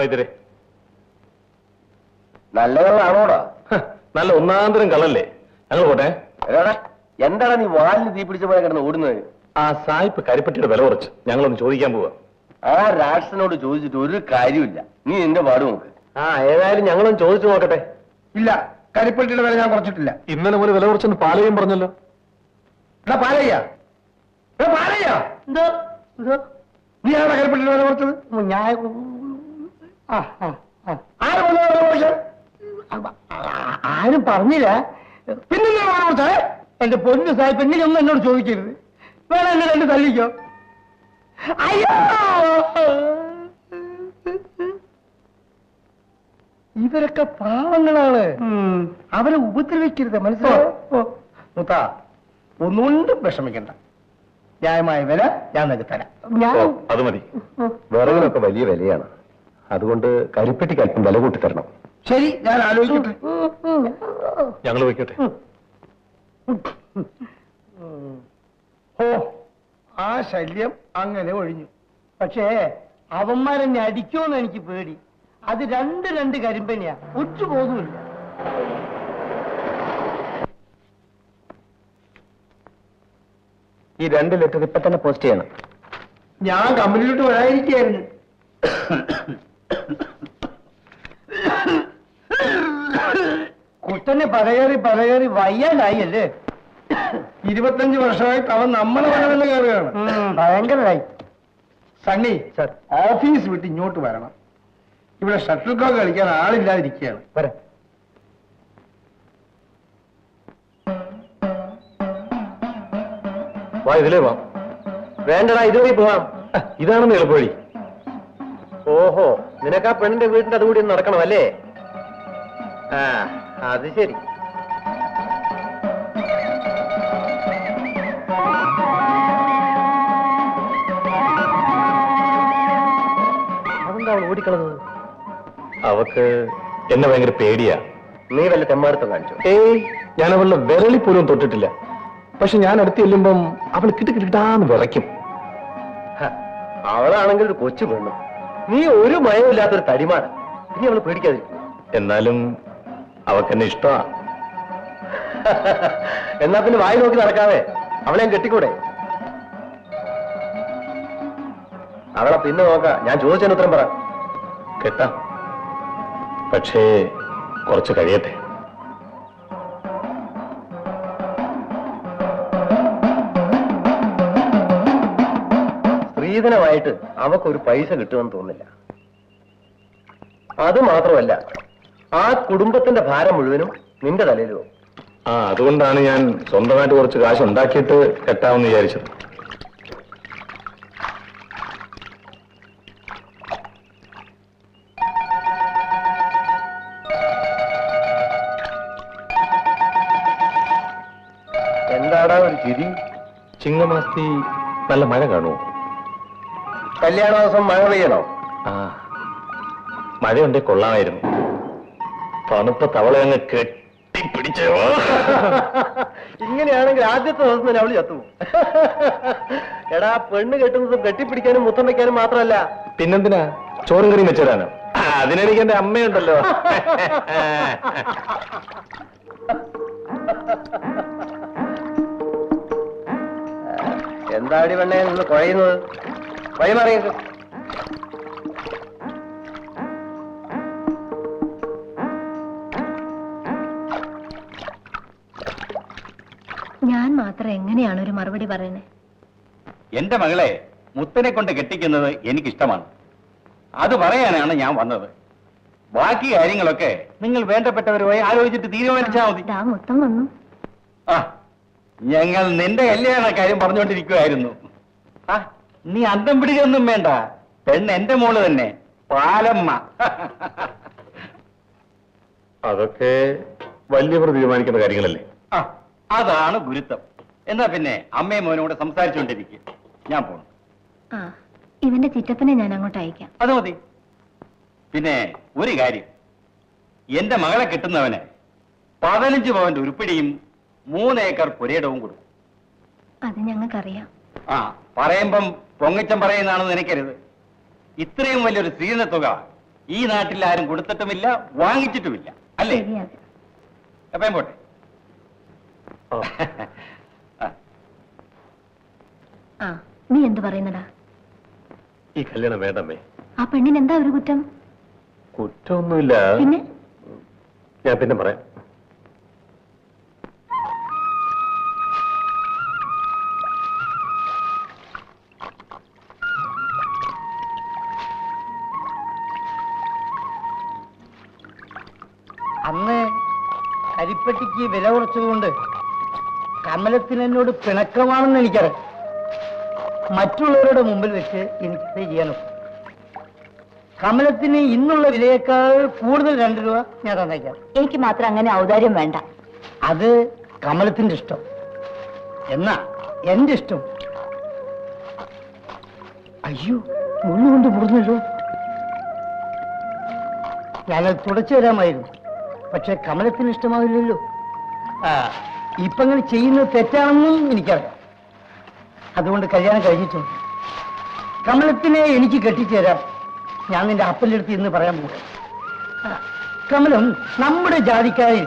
ഇതിരെ നല്ല കള്ളാണോടാ? നല്ല ഒന്നാന്തരം കള്ളല്ലേ? ഞങ്ങൾ പോട്ടെ. എന്താണ് നീ വാലിന് തീ പിടിച്ച പോലെ കിടന്ന് ഓടുന്നത്? ആ സായിപ്പ് കരിപ്പട്ടിയുടെ വില കുറച്ച് ഞങ്ങളൊന്ന് ചോദിക്കാൻ പോവാ. ആ രാഷ്ട്രനോട് ചോദിച്ചിട്ട് ഒരു കാര്യമില്ല. നീ എന്റെ പാട് നോക്ക്. ഏതായാലും ഞങ്ങളൊന്ന് ചോദിച്ചു നോക്കട്ടെ. ഇല്ല, കരിപ്പട്ടിയുടെ വില ഞാൻ കുറച്ചിട്ടില്ല. ഇന്നലെ മുതൽ വില കുറച്ചെന്ന് പാലയും പറഞ്ഞല്ലോ. പാലയ്യ നീ ആരാ കരിപ്പട്ടിയുടെ വില കുറച്ചത്? ആരും പറഞ്ഞില്ല. പിന്നെ എന്റെ പൊന്നു സാഹിബ് എങ്ങനെയൊന്നും എന്നോട് ചോദിക്കരുത്. വേണം എന്നെ രണ്ട് തല്ലിക്കോ. അയ്യോ, ഇവരൊക്കെ പാവങ്ങളാണ്. അവരെ ഉപദ്രവിക്കരുത്, മനസ്സിലായോ? മുത്ത, ഒന്നുകൊണ്ടും വിഷമിക്കണ്ട. ന്യായമായ വില ഞാൻ നിനക്ക് തരാം. അത് മതി. വിറകിനൊക്കെ വലിയ വിലയാണ്. അതുകൊണ്ട് കരിപ്പെട്ടിക്ക് അല്പം വില കൂട്ടി തരണം. ശരി, ഞാൻ ആലോചിക്കട്ടെ. ഞങ്ങൾ വയ്ക്കട്ടെ. ഓ, ആ ശല്യം അങ്ങനെ ഒഴിഞ്ഞു. പക്ഷേ അവന്മാരെന്നെ അടിക്കുമെന്ന് എനിക്ക് പേടി. അത് രണ്ട് കരിമ്പനിയാ, ഒറ്റ പോകുന്നില്ല. ഈ 2 ലെറ്റർ ഇപ്പൊ തന്നെ പോസ്റ്റ് ചെയ്യണം. ഞാൻ കമ്പനിയിലോട്ട് വരാതിരിക്കുകയായിരുന്നു. കുട്ടനെ പലകേറി വയ്യാനായി അല്ലേ? 25 വർഷമായിട്ട് അവൻ നമ്മളെ വരവെന്ന് കയറുകയാണ്. ഭയങ്കരമായി. സണ്ണി സർ, ഓഫീസ് വിട്ട് ഇങ്ങോട്ട് വരണം. ഇവിടെ ഷട്ടിൽ കോക്ക് കളിക്കാൻ ആളില്ലാതിരിക്കുകയാണ്. വരാം. വാ, ഇതിലേ വാ. വേണ്ടടാ, ഇതുവഴി പോവാം. ഇതാണെന്ന് എളുപ്പവഴി. ഓഹോ, നിനക്ക് ആ പെണ്ണിന്റെ വീടിന്റെ അതുകൂടി ഒന്ന് നടക്കണം അല്ലേ? ആ, അത് ശരി. അതെന്താ അവൾ ഓടിക്കളഞ്ഞത്? അവക്ക് എന്നെ ഭയങ്കര പേടിയാ. നീ വല്ല തെമ്മാടുത്തം കാണിച്ചു? ഞാൻ അവളുടെ വിരളി പോലും തൊട്ടിട്ടില്ല. പക്ഷെ ഞാൻ അടുത്ത് ചെല്ലുമ്പം അവൾ കിട്ടാന്ന് വിറയ്ക്കും. അവളാണെങ്കിൽ ഒരു കൊച്ചു പെണ്ണു. നീ ഒരു മയമില്ലാത്തൊരു തടിമാണ്. നീ അവള് പേടിക്കാതിരിക്കും. എന്നാലും അവക്കെന്നെ ഇഷ്ടമാ. എന്നാ പിന്നെ വായി നോക്കി നടക്കാതെ അവളെ ഞാൻ കെട്ടിക്കൂടെ? അവളെ പിന്നെ നോക്കാം. ഞാൻ ചോദിച്ചതിന് ഉത്തരം പറ. കെട്ടാം, പക്ഷേ കുറച്ച് കഴിയട്ടെ. സ്ത്രീധനമായിട്ട് അവക്കൊരു പൈസ കിട്ടുമെന്ന് തോന്നില്ല. അത് മാത്രമല്ല, ആ കുടുംബത്തിന്റെ ഭാരം മുഴുവനും നിന്റെ തലയിലും. അതുകൊണ്ടാണ് ഞാൻ സ്വന്തമായിട്ട് കുറച്ച് കാശ് ഉണ്ടാക്കിയിട്ട് കെട്ടാമെന്ന് വിചാരിച്ചത്. എന്താടാ ഒരു ചിരി? ചിങ്ങമാസത്തി നല്ല മഴ കാണുമോ? കല്യാണ ദിവസം മഴ പെയ്യണോ? മഴയുണ്ടേ കൊള്ളാമായിരുന്നു. തണുപ്പ തവള അങ്ങ് കെട്ടിപ്പിടിച്ചോ. ഇങ്ങനെയാണെങ്കിൽ ആദ്യത്തെ ദിവസം തന്നെ അവള് ചത്തു. എടാ, പെണ്ണ് കെട്ടുന്നതും കെട്ടിപ്പിടിക്കാനും മുത്തം വയ്ക്കാനും മാത്രമല്ല. പിന്നെന്തിനാ? ചോറും കറിയും വെച്ചിടാനോ? അതിനെനിക്ക് എന്റെ അമ്മയുണ്ടല്ലോ. എന്താടി പെണ്ണേ നിന്ന് കുഴയുന്നത്? വഴിമാറിയത്. ഞാൻ മാത്രം എങ്ങനെയാണ് ഒരു മറുപടി പറയുന്നത്? എന്റെ മകളെ മുത്തനെ കൊണ്ട് കെട്ടിക്കുന്നത് എനിക്കിഷ്ടമാണ്. അത് പറയാനാണ് ഞാൻ വന്നത്. ബാക്കി കാര്യങ്ങളൊക്കെ നിങ്ങൾ വേണ്ടപ്പെട്ടവരുമായി ആലോചിച്ചിട്ട് തീരുമാനിച്ചാൽ മതി. മുത്തം വന്നു. ഞങ്ങൾ നിന്റെ കല്യാണ കാര്യം പറഞ്ഞുകൊണ്ടിരിക്കുകയായിരുന്നു. നീ അന്തം പിടിക്കൊന്നും വേണ്ട. പെണ്ണ് എന്റെ മോള് തന്നെ, പാലമ്മ. അതൊക്കെ വലിയവർ തീരുമാനിക്കുന്ന കാര്യങ്ങളല്ലേ? അതാണ് ഗുരുത്വം. എന്നാ പിന്നെ അമ്മയും മോനും കൂടെ സംസാരിച്ചുകൊണ്ടിരിക്കുക. ഞാൻ പോണു. ഇവന്റെ ചിറ്റപ്പനെ ഞാൻ അങ്ങോട്ട് അയക്കാം. അത് മതി. പിന്നെ ഒരു കാര്യം, എന്റെ മകളെ കിട്ടുന്നവന് 15 പവന്റെ ഉരുപ്പിടിയും 3 ഏക്കർ പുരയിടവും കൊടുക്കും. അത് ഞങ്ങൾക്കറിയാം. പറയുമ്പം പൊങ്ങച്ചം പറയുന്നതാണെന്ന് നിനക്കരുത്. ഇത്രയും വലിയൊരു സ്ത്രീധന തുക ഈ നാട്ടിൽ ആരും കൊടുത്തിട്ടുമില്ല, വാങ്ങിച്ചിട്ടുമില്ല. അല്ലേ? ശരിയാണ്. എപ്പം പോട്ടെ. ആ, നീ എന്ത് പറയുന്നടാ? ഈ കല്യാണം വേണ്ടമ്മേ. ആ പെണ്ണിന് എന്താ ഒരു കുറ്റം? കുറ്റമൊന്നുമില്ല. പിന്നെ ഞാൻ പിന്നെ പറയാം. അന്ന് കരിപ്പെട്ടിക്ക് വില കുറച്ചതുകൊണ്ട് കമലത്തിന് എന്നോട് പിണക്കമാണെന്ന് എനിക്കറിയാം. മറ്റുള്ളവരുടെ മുമ്പിൽ വെച്ച് എനിക്കത് ചെയ്യാനും കമലത്തിന് ഇന്നുള്ള വിലയേക്കാൾ കൂടുതൽ 2 രൂപ ഞാൻ തന്നേക്കാം. എനിക്ക് മാത്രം അങ്ങനെ ഔദാര്യം വേണ്ട. അത് കമലത്തിന്റെ ഇഷ്ടം. എന്നാ എന്റെ ഇഷ്ടം. അയ്യോ, മുള്ളുകൊണ്ട് മുറിഞ്ഞല്ലോ. ഞാനത് തുടച്ചു തരാമായിരുന്നു. പക്ഷെ കമലത്തിന് ഇഷ്ടമാവില്ലല്ലോ. ഇപ്പൊ അങ്ങനെ ചെയ്യുന്നത് തെറ്റാണെന്നും എനിക്കറിയാം. അതുകൊണ്ട് കല്യാണം കഴിഞ്ഞിട്ടുണ്ട്. കമലത്തിനെ എനിക്ക് കെട്ടിച്ചേരാം. ഞാൻ നിന്റെ അപ്പൻ്റെ അടുത്ത് ഇന്ന് പറയാൻ പോകും. കമലം നമ്മുടെ ജാതിക്കാരിൽ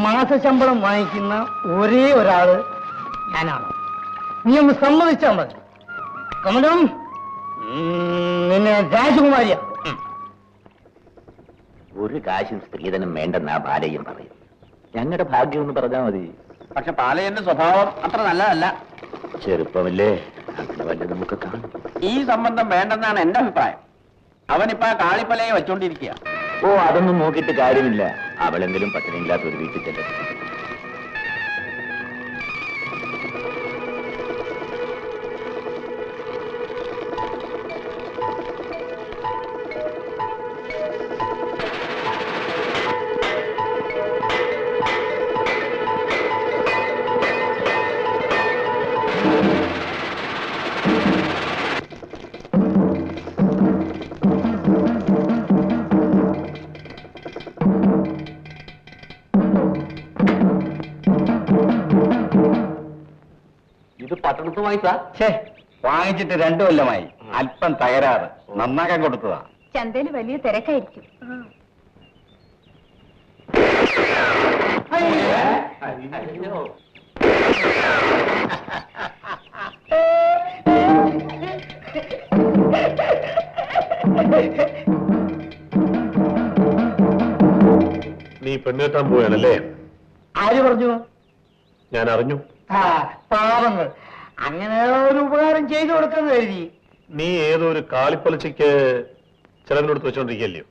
മാസശമ്പളം വാങ്ങിക്കുന്ന ഒരേ ഒരാള് ഞാനാണ്. നീ ഒന്ന് സമ്മതിച്ചാൽ മതി. കമലം നിന്നെ രാജകുമാരിയാ. ഒരു കാശും സ്ത്രീധനം വേണ്ടെന്നാ ബാലയും പറയും. ഞങ്ങളുടെ ഭാഗ്യം എന്ന് പറഞ്ഞാൽ മതി. പക്ഷെ പാലയന്റെ സ്വഭാവം അത്ര നല്ലതല്ല. ചെറുപ്പമല്ലേ, അങ്ങനെ വല്ല നമുക്ക് കാണും. ഈ സംബന്ധം വേണ്ടെന്നാണ് എന്റെ അഭിപ്രായം. അവനിപ്പോ കാളിപ്പലയെ വെച്ചോണ്ടിരിക്കുക. ഓ, അതൊന്നും നോക്കിയിട്ട് കാര്യമില്ല. അവളെങ്കിലും പട്ടിണിയില്ലാത്ത ഒരു വീട്ടിൽ ചെല്ലും. ഇത് പട്ടണത്ത് വാങ്ങിച്ചാ? വാങ്ങിച്ചിട്ട് 2 കൊല്ലമായി. അല്പം തകരാറ്. നന്നാക്കാൻ കൊടുത്തതാ. ചന്തയിൽ വലിയ തിരക്കായിരിക്കും. നീ പെണ്ണുകെട്ടാൻ പോയാണല്ലേ? ആര് പറഞ്ഞു? ഞാൻ അറിഞ്ഞു. പാവങ്ങൾ. അങ്ങനെ ഒരു ഉപകാരം ചെയ്തു കൊടുക്കുന്നത് കരുതി. നീ ഏതോ ഒരു കാളിപ്പലിച്ചയ്ക്ക് ചിലവിനോട് വെച്ചോണ്ടിരിക്കല്ലയോ?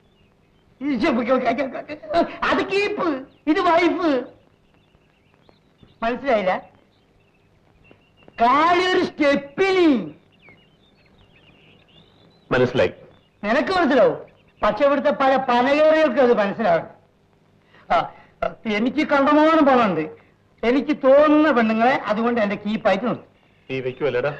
അത് കീപ്പ്, ഇത് വൈഫ്. മനസ്സിലായില്ല? കാളിയൊരു സ്റ്റെപ്പിനി. മനസ്സിലായി. നിനക്ക് മനസ്സിലാവും. പക്ഷെ ഇവിടുത്തെ പല പനകേറികൾക്ക് അത് മനസ്സിലാവും. എനിക്ക് കണ്ടമാനം പണമുണ്ട്. എനിക്ക് തോന്നുന്ന പെണ്ണുങ്ങളെ അതുകൊണ്ട് എന്റെ കീപ്പായിട്ട് നിർത്തും. നീ വെക്കുവല്ലേടാ?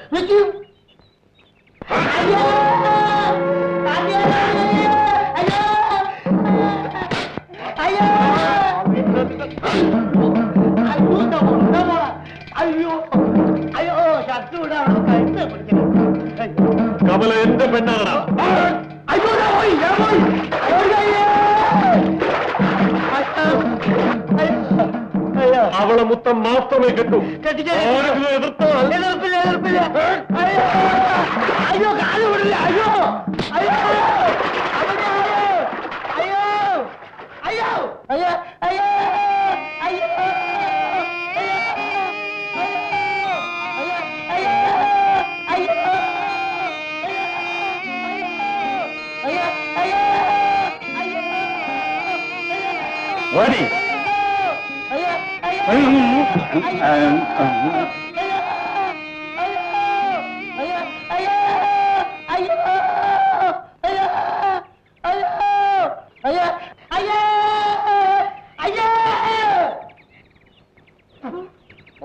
കമല എന്റെ പെണ്ണാണ്. അവളെ മുത്തം മാത്രമേ കെട്ടൂ. ആരെങ്കിലും എതിർത്താൽ എതിർപ്പില്ല. അയ്യോ, കാല് വിടില്ല. അയ്യോ, അയ്യോ, അയ്യോ, അയ്യോ, അയ്യോ, അയ്യോ, അയ്യോ, ഓടി.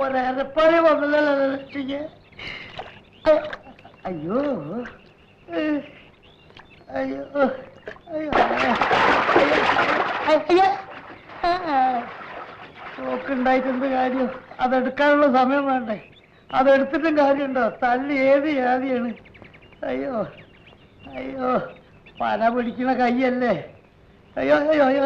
ഒരേറെപ്പണി വന്നതല്ല രക്ഷിക്ക്. അയ്യോ, അയ്യോ, അയ്യോ, നോക്കുണ്ടായിട്ടെന്ത് കാര്യം? അതെടുക്കാനുള്ള സമയം വേണ്ടേ? അതെടുത്തിട്ടും കാര്യമുണ്ടോ? തല്ലി ഏത് ജാതിയാണ്? അയ്യോ, അയ്യോ, പന പിടിക്കണ കൈയല്ലേ? അയ്യോ അയ്യോ അയ്യോ